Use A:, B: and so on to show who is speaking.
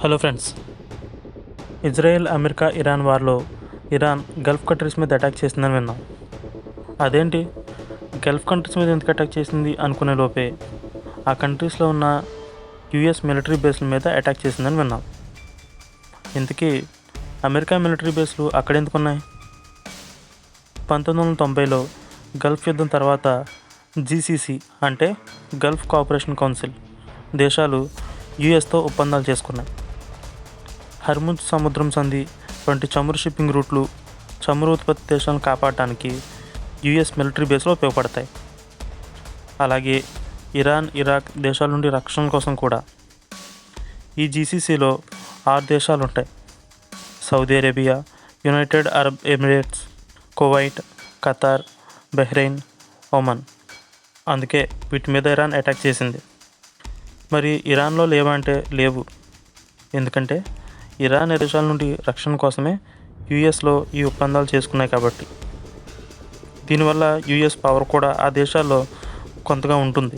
A: Hello friends, Israel, America, Iran వార్లో Iran Gulf countries మీద attack చేసిందని విన్నాం. అదేంటి గల్ఫ్ కంట్రీస్ మీద ఎందుకు అటాక్ చేసింది అనుకునే లోపే ఆ కంట్రీస్లో ఉన్న యుఎస్ మిలిటరీ బేస్ల మీద అటాక్ చేసిందని విన్నాం. ఇంతకీ అమెరికా మిలిటరీ బేస్లు అక్కడెందుకు ఉన్నాయి? 1990లో గల్ఫ్ యుద్ధం తర్వాత జీసీసీ అంటే గల్ఫ్ కోఆపరేషన్ కౌన్సిల్ దేశాలు యుఎస్తో ఒప్పందాలు చేసుకున్నాయి. హర్ముజ్ సముద్రం సంధి వంటి చమురు షిప్పింగ్ రూట్లు చమురు ఉత్పత్తి దేశాలను కాపాడటానికి యుఎస్ మిలిటరీ బేస్లో ఉపయోగపడతాయి. అలాగే ఇరాన్, ఇరాక్ దేశాల నుండి రక్షణ కోసం కూడా. ఈ జీసీసీలో 6 దేశాలు ఉంటాయి: Saudi Arabia, United Arab Emirates, Kuwait, Qatar, Bahrain, Oman. అందుకే వీటి మీద ఇరాన్ అటాక్ చేసింది. మరి ఇరాన్లో లేవా అంటే లేవు. ఎందుకంటే ఇరాన్ దేశాల నుండి రక్షణ కోసమే యుఎస్లో ఈ ఒప్పందాలు చేసుకున్నాయి కాబట్టి. దీనివల్ల యుఎస్ పవర్ కూడా ఆ దేశాల్లో కొంతగా ఉంటుంది.